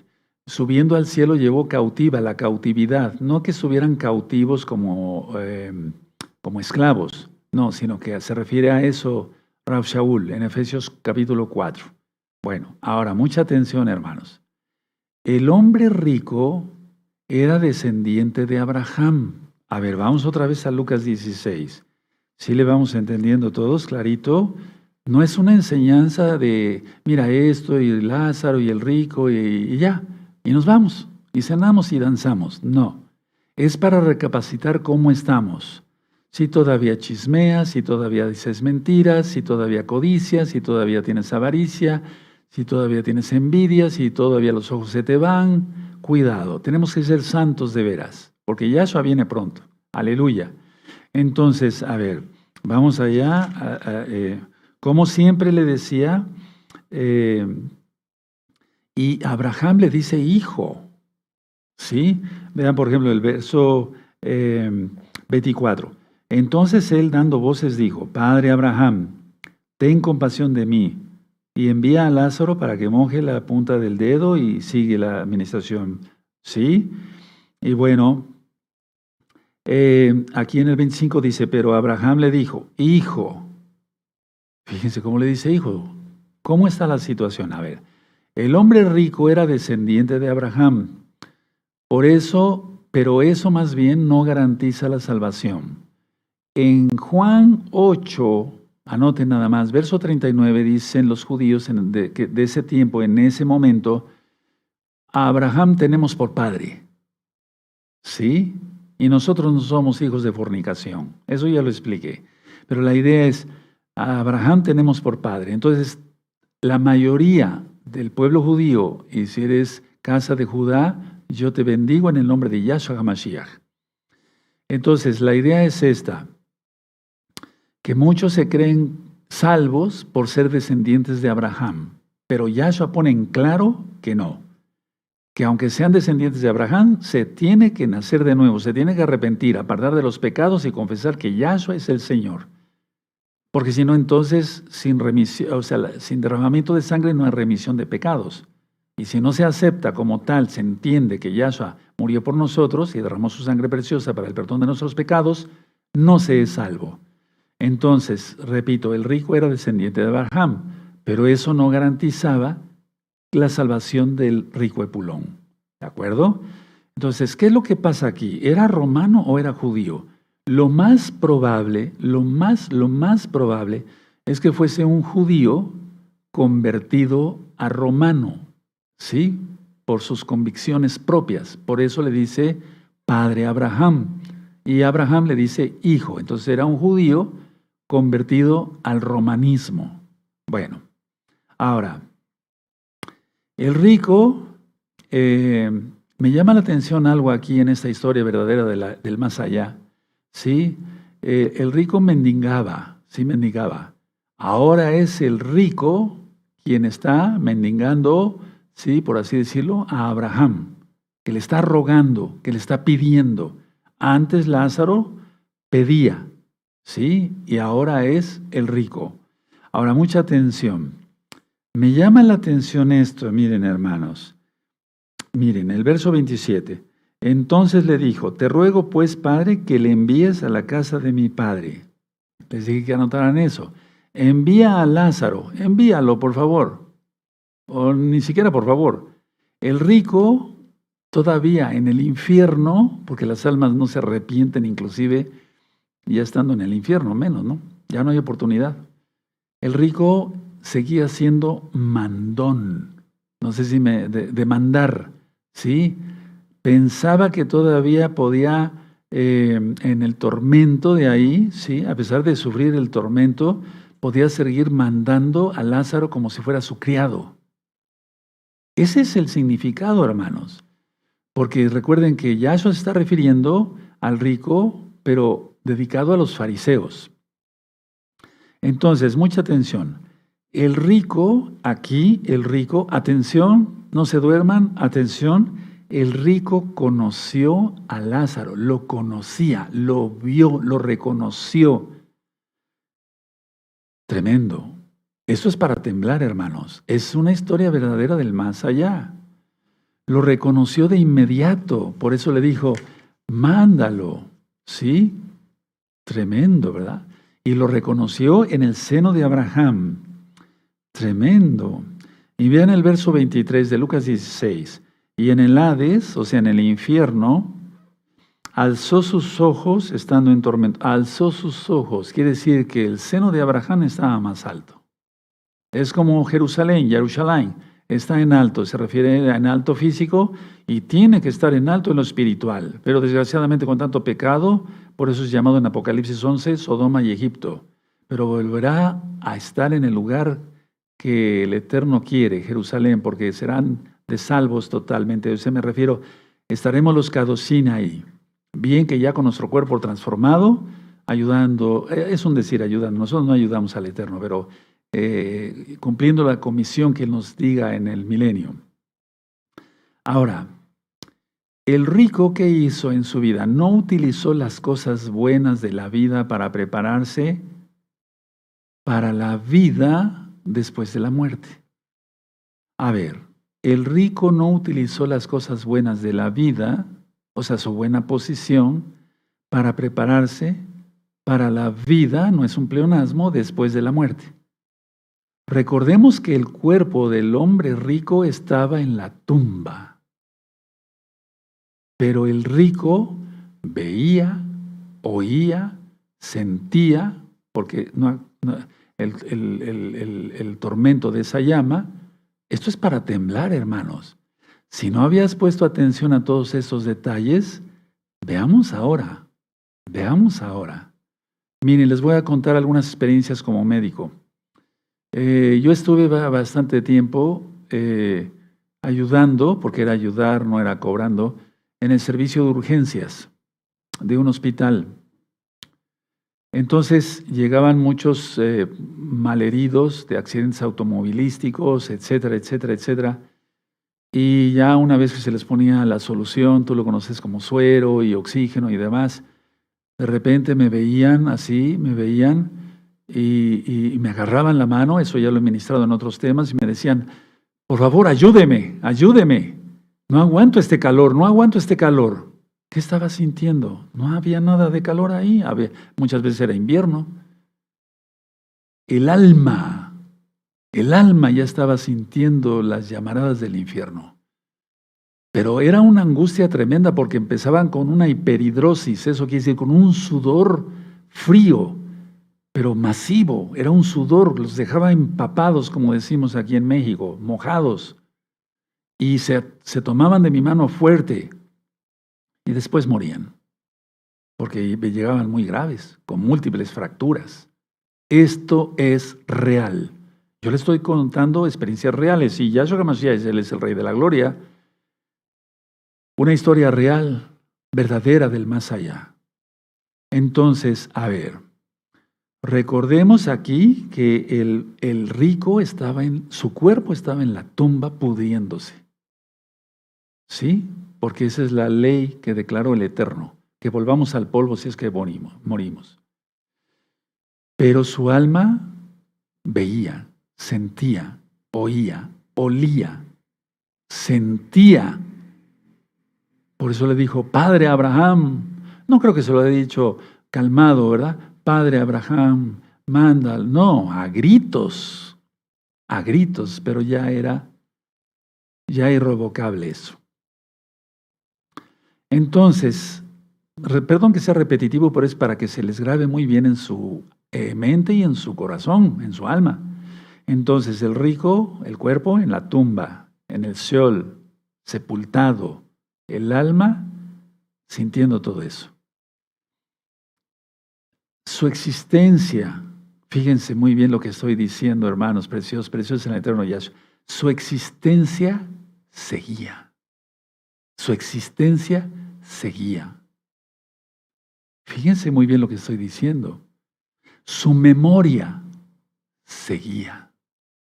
subiendo al cielo llevó cautiva la cautividad. No que estuvieran cautivos como esclavos. No, sino que se refiere a eso Rav Shaul en Efesios capítulo 4. Bueno, ahora mucha atención, hermanos. El hombre rico era descendiente de Abraham. A ver, vamos otra vez a Lucas 16. ¿Sí le vamos entendiendo todos clarito? No es una enseñanza de, mira esto y Lázaro y el rico y ya, y nos vamos. y cenamos y danzamos. No, es para recapacitar cómo estamos. Si todavía chismeas, si todavía dices mentiras, si todavía codicias, si todavía tienes avaricia, si todavía tienes envidia, si todavía los ojos se te van, cuidado, tenemos que ser santos de veras, porque Yahshua viene pronto. Aleluya. Entonces, a ver, vamos allá. Como siempre le decía, y Abraham le dice hijo, ¿sí? Vean, por ejemplo, el verso 24. Entonces él, dando voces, dijo: Padre Abraham, ten compasión de mí, y envía a Lázaro para que moje la punta del dedo y sigue la administración. ¿Sí? Y bueno, aquí en el 25 dice: pero Abraham le dijo: hijo. Fíjense cómo le dice hijo. ¿Cómo está la situación? A ver, el hombre rico era descendiente de Abraham. Por eso, pero eso más bien no garantiza la salvación. En Juan 8, anoten nada más, verso 39, dicen los judíos de ese tiempo, en ese momento, a Abraham tenemos por padre. ¿Sí? Y nosotros no somos hijos de fornicación. Eso ya lo expliqué. Pero la idea es, a Abraham tenemos por padre. Entonces, la mayoría del pueblo judío, y si eres casa de Judá, yo te bendigo en el nombre de Yahshua HaMashiach. Entonces, la idea es esta, que muchos se creen salvos por ser descendientes de Abraham, pero Yahshua pone en claro que no, que aunque sean descendientes de Abraham, se tiene que nacer de nuevo, se tiene que arrepentir, apartar de los pecados y confesar que Yahshua es el Señor. Porque si no, entonces, sin remisión, o sea, sin derramamiento de sangre no hay remisión de pecados. Y si no se acepta como tal, se entiende que Yahshua murió por nosotros y derramó su sangre preciosa para el perdón de nuestros pecados, no se es salvo. Entonces, repito, el rico era descendiente de Abraham, pero eso no garantizaba la salvación del rico Epulón. ¿De acuerdo? Entonces, ¿qué es lo que pasa aquí? ¿Era romano o era judío? Lo más probable es que fuese un judío convertido a romano, ¿sí? Por sus convicciones propias. Por eso le dice padre Abraham. Y Abraham le dice hijo. Entonces era un judío convertido al romanismo. Bueno, ahora, el rico, me llama la atención algo aquí en esta historia verdadera del más allá. ¿Sí? El rico mendigaba, sí mendigaba. Ahora es el rico quien está mendigando, sí, por así decirlo, a Abraham, que le está rogando, que le está pidiendo. Antes Lázaro pedía, ¿sí? Y ahora es el rico. Ahora, mucha atención. Me llama la atención esto, miren hermanos. Miren, el verso 27. Entonces le dijo: te ruego pues, padre, que le envíes a la casa de mi padre. Les dije que anotaran eso. Envía a Lázaro, envíalo por favor. O ni siquiera por favor. El rico todavía en el infierno, porque las almas no se arrepienten inclusive ya estando en el infierno, menos, ¿no? Ya no hay oportunidad. El rico seguía siendo mandón. No sé si de mandar, ¿sí? Pensaba que todavía podía, en el tormento de ahí, ¿sí? A pesar de sufrir el tormento, podía seguir mandando a Lázaro como si fuera su criado. Ese es el significado, hermanos. Porque recuerden que Yahshua se está refiriendo al rico, pero dedicado a los fariseos. Entonces, mucha atención. El rico, aquí, el rico, atención, no se duerman, atención. El rico conoció a Lázaro, lo conocía, lo vio, lo reconoció. Tremendo. Eso es para temblar, hermanos. Es una historia verdadera del más allá. Lo reconoció de inmediato, por eso le dijo, mándalo. ¿Sí? Tremendo, ¿verdad? Y lo reconoció en el seno de Abraham. Tremendo. Y vean el verso 23 de Lucas 16. Y en el Hades, o sea, en el infierno, alzó sus ojos, estando en tormento. Alzó sus ojos, quiere decir que el seno de Abraham estaba más alto. Es como Jerusalén, está en alto, se refiere en alto físico y tiene que estar en alto en lo espiritual. Pero desgraciadamente con tanto pecado, por eso es llamado en Apocalipsis 11 Sodoma y Egipto. Pero volverá a estar en el lugar que el Eterno quiere, Jerusalén, porque serán de salvos totalmente. A eso me refiero, estaremos los Cadoshim ahí. Bien que ya con nuestro cuerpo transformado, ayudando, es un decir ayudando, nosotros no ayudamos al Eterno, pero cumpliendo la comisión que Él nos diga en el milenio. Ahora, el rico, ¿qué hizo en su vida? No utilizó las cosas buenas de la vida para prepararse para la vida después de la muerte. A ver, el rico no utilizó las cosas buenas de la vida, o sea, su buena posición, para prepararse para la vida, no es un pleonasmo, después de la muerte. Recordemos que el cuerpo del hombre rico estaba en la tumba, pero el rico veía, oía, sentía, porque el tormento de esa llama, esto es para temblar, hermanos. Si no habías puesto atención a todos esos detalles, veamos ahora. Miren, les voy a contar algunas experiencias como médico. Yo estuve bastante tiempo ayudando, porque era ayudar, no era cobrando, en el servicio de urgencias de un hospital. Entonces llegaban muchos malheridos de accidentes automovilísticos, etcétera, etcétera, etcétera. Y ya una vez que se les ponía la solución, tú lo conoces como suero y oxígeno y demás, de repente me veían así, y me agarraban la mano, eso ya lo he ministrado en otros temas, y me decían, por favor, ayúdeme, no aguanto este calor. ¿Qué estaba sintiendo? No había nada de calor ahí, muchas veces era invierno. El alma ya estaba sintiendo las llamaradas del infierno. Pero era una angustia tremenda porque empezaban con una hiperhidrosis, eso quiere decir con un sudor frío, pero masivo, era un sudor, los dejaba empapados, como decimos aquí en México, mojados, y se tomaban de mi mano fuerte y después morían, porque llegaban muy graves, con múltiples fracturas. Esto es real. Yo les estoy contando experiencias reales, y Yahshua HaMashiach, Él es el Rey de la Gloria, una historia real, verdadera del más allá. Entonces, a ver, recordemos aquí que el rico su cuerpo estaba en la tumba pudriéndose. ¿Sí? Porque esa es la ley que declaró el Eterno, que volvamos al polvo si es que morimos. Pero su alma veía, sentía, oía, olía, sentía. Por eso le dijo, Padre Abraham. No creo que se lo haya dicho calmado, ¿verdad? Padre Abraham, mándalo. No, a gritos, pero ya era irrevocable eso. Entonces, perdón que sea repetitivo, pero es para que se les grabe muy bien en su mente y en su corazón, en su alma. Entonces, el rico, el cuerpo en la tumba, en el Sheol, sepultado, el alma sintiendo todo eso. Su existencia, fíjense muy bien lo que estoy diciendo, hermanos, preciosos en el eterno Yahshua. Su existencia seguía. Su existencia seguía. Fíjense muy bien lo que estoy diciendo. Su memoria seguía.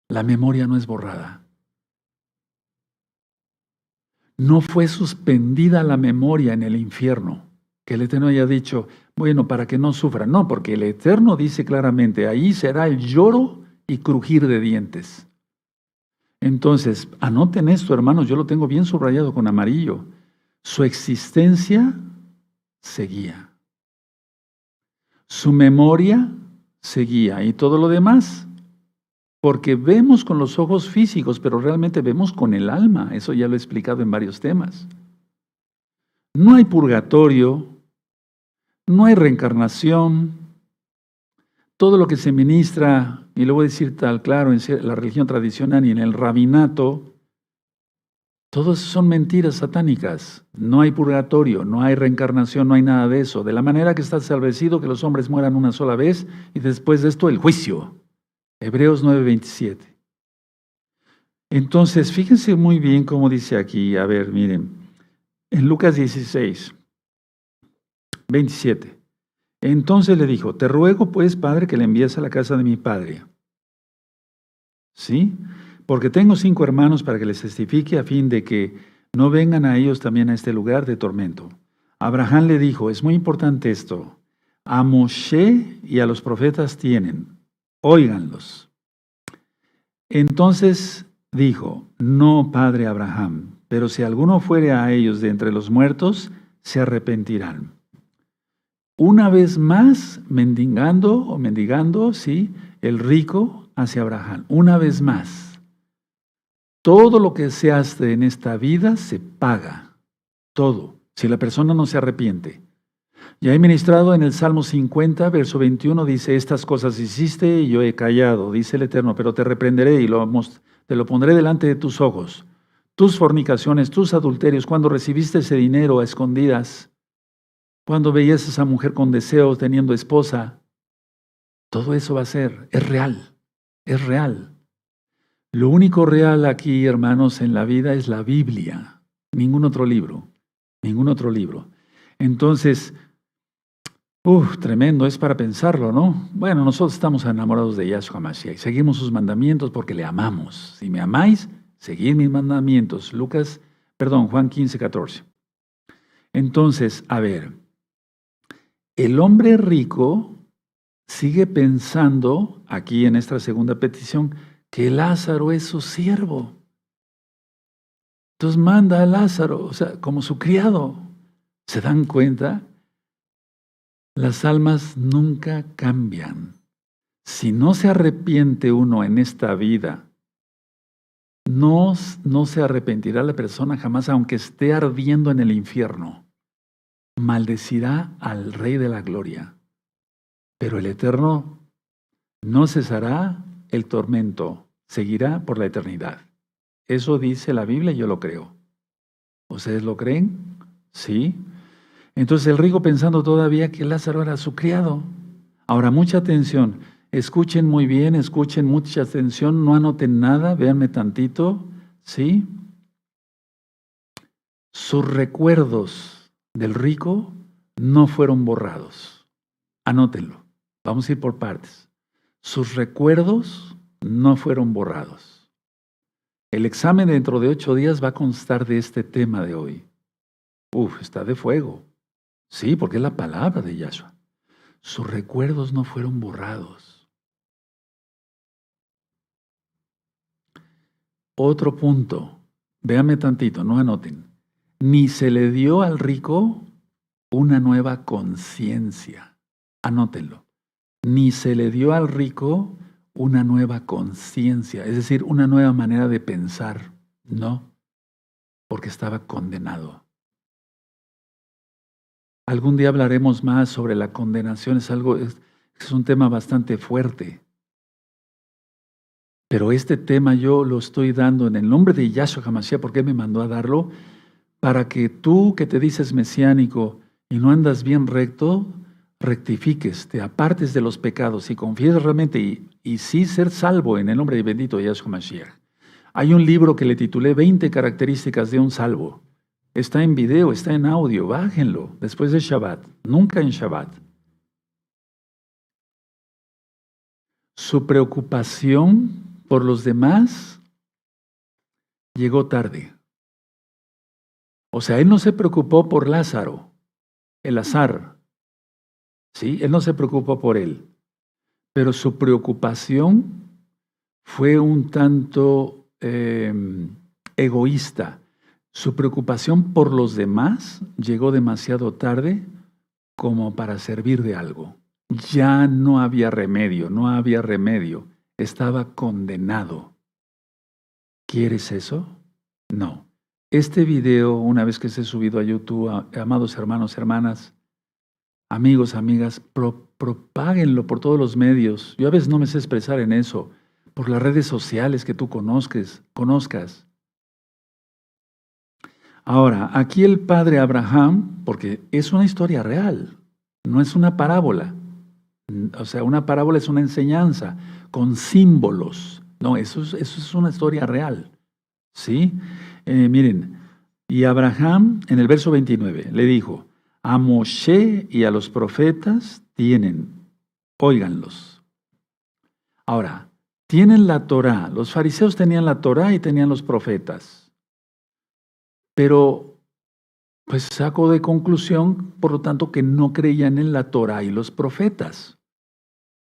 La memoria no es borrada. No fue suspendida la memoria en el infierno, que el Eterno haya dicho, bueno, para que no sufra. No, porque el Eterno dice claramente, ahí será el lloro y crujir de dientes. Entonces, anoten esto, hermanos, yo lo tengo bien subrayado con amarillo. Su existencia seguía. Su memoria seguía. Y todo lo demás, porque vemos con los ojos físicos, pero realmente vemos con el alma. Eso ya lo he explicado en varios temas. No hay purgatorio, no hay reencarnación. todo lo que se ministra, y lo voy a decir tal claro, en la religión tradicional y en el rabinato, todos son mentiras satánicas. No hay purgatorio, no hay reencarnación, no hay nada de eso. De la manera que está establecido que los hombres mueran una sola vez y después de esto el juicio. Hebreos 9:27. Entonces, fíjense muy bien cómo dice aquí. A ver, miren. En Lucas 16:27. Entonces le dijo, te ruego pues, Padre, que le envíes a la casa de mi padre. ¿Sí? Porque tengo 5 hermanos para que les testifique a fin de que no vengan a ellos también a este lugar de tormento. Abraham le dijo, es muy importante esto, a Moshe y a los profetas tienen, óiganlos. Entonces dijo, no, padre Abraham, pero si alguno fuere a ellos de entre los muertos, se arrepentirán. Una vez más, mendigando, sí, el rico hacia Abraham, una vez más. Todo lo que se hace en esta vida se paga, todo, si la persona no se arrepiente. Ya he ministrado en el Salmo 50, verso 21, dice, estas cosas hiciste y yo he callado, dice el Eterno, pero te reprenderé y te lo pondré delante de tus ojos. Tus fornicaciones, tus adulterios, cuando recibiste ese dinero a escondidas, cuando veías a esa mujer con deseos teniendo esposa, todo eso va a ser, es real, es real. Lo único real aquí, hermanos, en la vida es la Biblia. Ningún otro libro. Ningún otro libro. Entonces, tremendo, es para pensarlo, ¿no? Bueno, nosotros estamos enamorados de Yahshua Mashiach y seguimos sus mandamientos porque le amamos. Si me amáis, seguid mis mandamientos. Juan 15:14. Entonces, a ver, el hombre rico sigue pensando, aquí en esta segunda petición, que Lázaro es su siervo. Entonces manda a Lázaro, o sea, como su criado. ¿Se dan cuenta? Las almas nunca cambian. Si no se arrepiente uno en esta vida, no se arrepentirá la persona jamás, aunque esté ardiendo en el infierno. Maldecirá al Rey de la Gloria. Pero el Eterno no cesará el tormento, seguirá por la eternidad. Eso dice la Biblia y yo lo creo. ¿Ustedes lo creen? Sí. Entonces el rico pensando todavía que Lázaro era su criado. Ahora, mucha atención. Escuchen muy bien, escuchen mucha atención, no anoten nada, véanme tantito. ¿Sí? Sus recuerdos del rico no fueron borrados. Anótenlo. Vamos a ir por partes. Sus recuerdos no fueron borrados. El examen dentro de 8 días va a constar de este tema de hoy. Está de fuego. Sí, porque es la palabra de Yahshua. Sus recuerdos no fueron borrados. Otro punto. Véanme tantito, no anoten. Ni se le dio al rico una nueva conciencia. Anótenlo. Ni se le dio al rico una nueva conciencia, es decir, una nueva manera de pensar. No, porque estaba condenado. Algún día hablaremos más sobre la condenación, es un tema bastante fuerte. Pero este tema yo lo estoy dando en el nombre de Yahshua HaMashiach, porque Él me mandó a darlo, para que tú que te dices mesiánico y no andas bien recto, rectifiques, te apartes de los pecados y confieses realmente y sí ser salvo en el nombre de bendito Yahshua Mashiach. Hay un libro que le titulé 20 características de un salvo. Está en video, está en audio, bájenlo después de Shabbat, nunca en Shabbat. Su preocupación por los demás llegó tarde. O sea, él no se preocupó por Lázaro, el azar. ¿Sí? Él no se preocupó por él. Pero su preocupación fue un tanto egoísta. Su preocupación por los demás llegó demasiado tarde como para servir de algo. Ya no había remedio, no había remedio. Estaba condenado. ¿Quieres eso? No. Este video, una vez que esté subido a YouTube, amados hermanos, hermanas, Amigos, amigas, propáguenlo por todos los medios. Yo a veces no me sé expresar en eso, por las redes sociales que tú conozcas. Ahora, aquí el padre Abraham, porque es una historia real, no es una parábola. O sea, una parábola es una enseñanza con símbolos. No, eso es una historia real. ¿Sí? Miren, y Abraham en el verso 29 le dijo, a Moshe y a los profetas tienen, óiganlos. Ahora, tienen la Torá. Los fariseos tenían la Torá y tenían los profetas. Pero, pues saco de conclusión, por lo tanto, que no creían en la Torá y los profetas.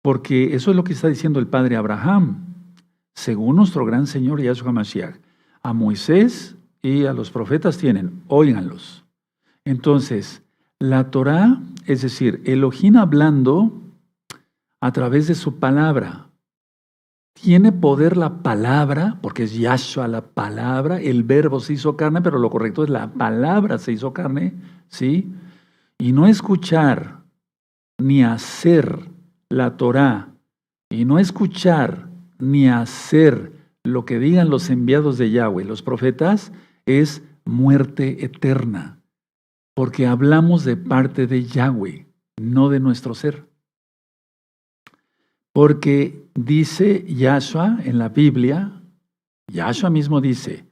Porque eso es lo que está diciendo el padre Abraham. Según nuestro gran Señor Yahshua Mashiach, a Moisés y a los profetas tienen, óiganlos. Entonces, la Torá, es decir, Elohim hablando a través de su palabra. Tiene poder la palabra, porque es Yahshua la palabra, el verbo se hizo carne, pero lo correcto es la palabra se hizo carne, ¿sí? Y no escuchar ni hacer la Torá, y no escuchar ni hacer lo que digan los enviados de Yahweh, los profetas, es muerte eterna. Porque hablamos de parte de Yahweh, no de nuestro ser. Porque dice Yahshua en la Biblia, Yahshua mismo dice,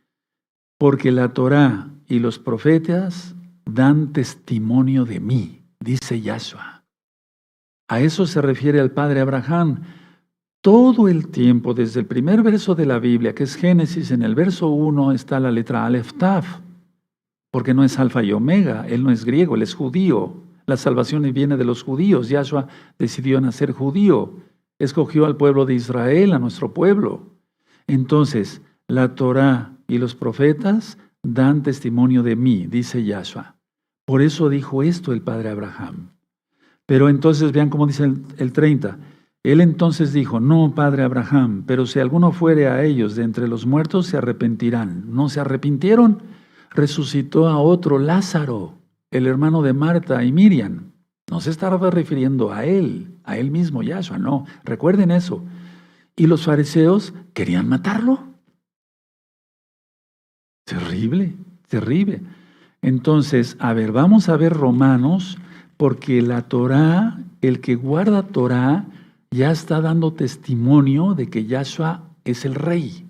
porque la Torá y los profetas dan testimonio de mí, dice Yahshua. A eso se refiere al padre Abraham. Todo el tiempo, desde el primer verso de la Biblia, que es Génesis, en el verso 1 está la letra Aleph Tav, porque no es alfa y omega, él no es griego, él es judío. La salvación viene de los judíos. Yahshua decidió nacer judío, escogió al pueblo de Israel, a nuestro pueblo. Entonces, la Torá y los profetas dan testimonio de mí, dice Yahshua. Por eso dijo esto el padre Abraham. Pero entonces vean cómo dice el 30. Él entonces dijo, no, padre Abraham, pero si alguno fuere a ellos de entre los muertos, se arrepentirán. ¿No se arrepintieron? Resucitó a otro, Lázaro, el hermano de Marta y Miriam. No se estaba refiriendo a él mismo, Yahshua, no. Recuerden eso. Y los fariseos querían matarlo. Terrible, terrible. Entonces, a ver, vamos a ver Romanos, porque la Torá, el que guarda Torá, ya está dando testimonio de que Yahshua es el Rey.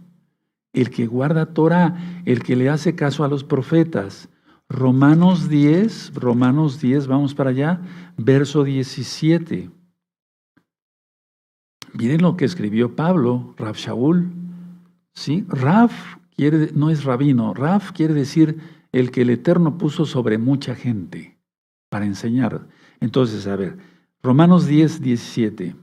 El que guarda Torá, el que le hace caso a los profetas. Romanos 10, vamos para allá, verso 17. Miren lo que escribió Pablo, Rav Shaul. ¿Sí? Rav no es rabino, Rav quiere decir el que el Eterno puso sobre mucha gente para enseñar. Entonces, a ver, Romanos 10, 17.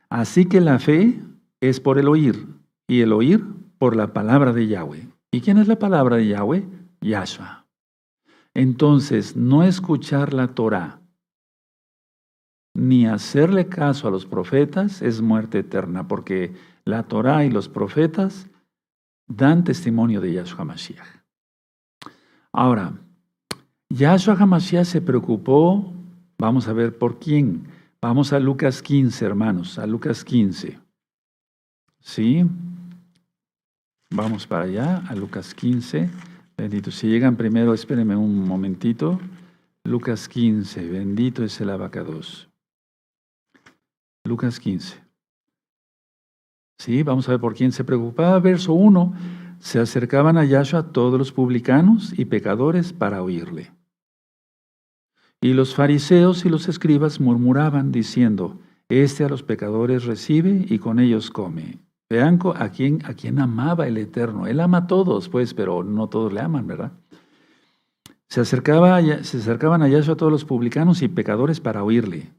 Así que la fe es por el oír, y el oír por la palabra de Yahweh. ¿Y quién es la palabra de Yahweh? Yahshua. Entonces, no escuchar la Torá ni hacerle caso a los profetas es muerte eterna, porque la Torá y los profetas dan testimonio de Yahshua Mashiach. Ahora, Yahshua HaMashiach se preocupó, vamos a ver por quién. Vamos a Lucas 15, hermanos, a Lucas 15. ¿Sí? Vamos para allá, a Lucas 15. Bendito. Si llegan primero, espérenme un momentito. Lucas 15, bendito es el abacados. Lucas 15. Sí, vamos a ver por quién se preocupaba. Verso 1. Se acercaban a Yahshua todos los publicanos y pecadores para oírle. Y los fariseos y los escribas murmuraban diciendo, este a los pecadores recibe y con ellos come. Vean a quién amaba el Eterno. Él ama a todos, pues, pero no todos le aman, ¿verdad? Se acercaban a Yahshua todos los publicanos y pecadores para oírle.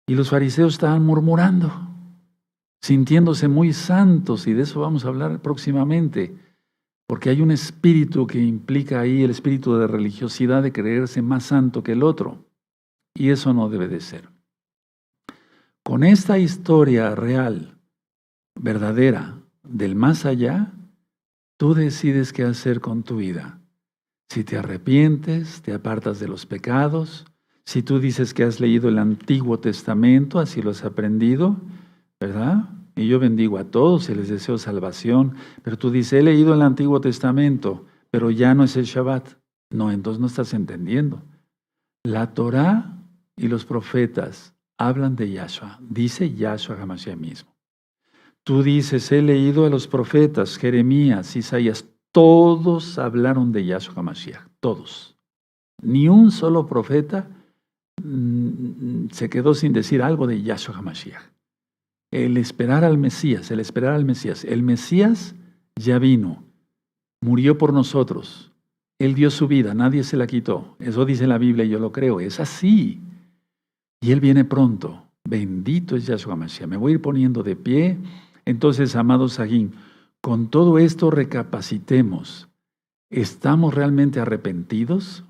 Y los fariseos estaban murmurando, sintiéndose muy santos, y de eso vamos a hablar próximamente, porque hay un espíritu que implica ahí el espíritu de religiosidad, de creerse más santo que el otro, y eso no debe de ser. Con esta historia real, verdadera, del más allá, tú decides qué hacer con tu vida. Si te arrepientes, te apartas de los pecados, Si tú dices que has leído el Antiguo Testamento, así lo has aprendido, ¿verdad? Y yo bendigo a todos y les deseo salvación, pero tú dices, he leído el Antiguo Testamento, pero ya no es el Shabbat. No, entonces no estás entendiendo. La Torá y los profetas hablan de Yahshua, dice Yahshua HaMashiach mismo. Tú dices, he leído a los profetas, Jeremías, Isaías, todos hablaron de Yahshua HaMashiach, todos. Ni un solo profeta se quedó sin decir algo de Yahshua HaMashiach. El esperar al Mesías, el Mesías ya vino, murió por nosotros, Él dio su vida, nadie se la quitó. Eso dice la Biblia y yo lo creo, es así. Y Él viene pronto, bendito es Yahshua HaMashiach. Me voy a ir poniendo de pie. Entonces, amados Sahim, con todo esto recapacitemos. ¿Estamos realmente arrepentidos?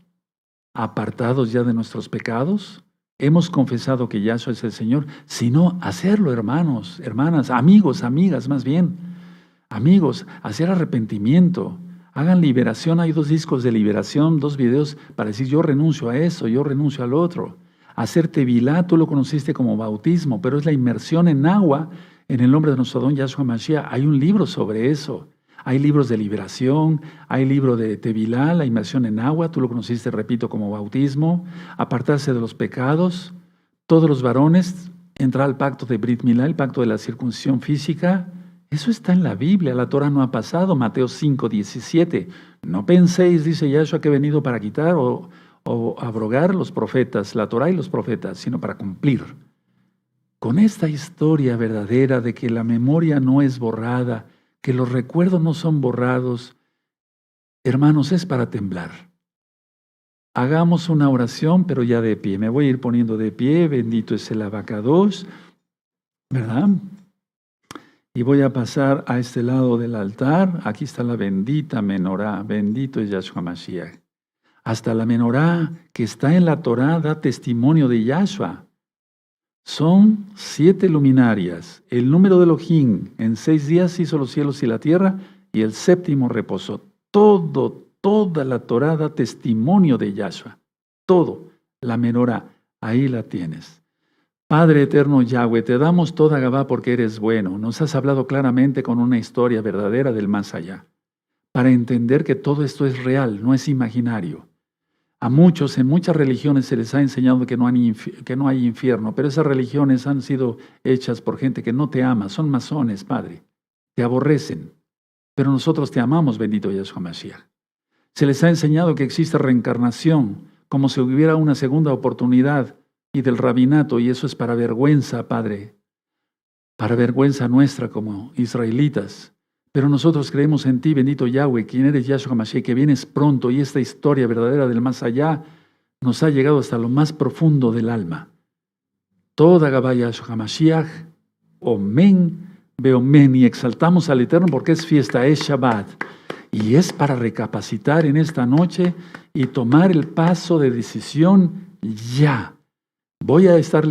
¿Apartados ya de nuestros pecados? ¿Hemos confesado que Yahshua es el Señor? Si no, hacerlo, hermanos, hermanas, amigos, amigas más bien. Amigos, hacer arrepentimiento. Hagan liberación. Hay 2 discos de liberación, 2 videos para decir yo renuncio a eso, yo renuncio al otro. Hacer tevilá, tú lo conociste como bautismo, pero es la inmersión en agua en el nombre de nuestro don Yahshua Mashiach. Hay un libro sobre eso. Hay libros de liberación, hay libro de tevilá, la inmersión en agua, tú lo conociste, repito, como bautismo. Apartarse de los pecados. Todos los varones entrar al pacto de Brit Milá, el pacto de la circuncisión física. Eso está en la Biblia, la Torah no ha pasado. Mateo 5:17. No penséis, dice Yahshua, que he venido para quitar o abrogar los profetas, la Torah y los profetas, sino para cumplir. Con esta historia verdadera de que la memoria no es borrada, que los recuerdos no son borrados, hermanos, es para temblar. Hagamos una oración, pero ya de pie. Me voy a ir poniendo de pie, bendito es el abacados, ¿verdad? Y voy a pasar a este lado del altar. Aquí está la bendita menorá, bendito es Yahshua Mashiach. Hasta la menorá que está en la Torá da testimonio de Yahshua. Son 7 luminarias. El número de Elohim, en 6 días hizo los cielos y la tierra, y el 7º reposó. Toda la Torá da testimonio de Yahshua. Todo, la menorá, ahí la tienes. Padre eterno Yahweh, te damos toda Gabá porque eres bueno. Nos has hablado claramente con una historia verdadera del más allá, para entender que todo esto es real, no es imaginario. A muchos, en muchas religiones se les ha enseñado que no hay infierno, pero esas religiones han sido hechas por gente que no te ama, son masones, Padre, te aborrecen, pero nosotros te amamos, bendito Yahshua Mashiach. Se les ha enseñado que existe reencarnación, como si hubiera una segunda oportunidad, y del rabinato, y eso es para vergüenza, Padre, para vergüenza nuestra como israelitas. Pero nosotros creemos en ti, bendito Yahweh, quien eres Yahshua Mashiach, que vienes pronto, y esta historia verdadera del más allá nos ha llegado hasta lo más profundo del alma. Toda Gabá Yahshua Mashiach, Omen, Beomen, y exaltamos al Eterno porque es fiesta, es Shabbat, y es para recapacitar en esta noche y tomar el paso de decisión ya. Voy a estar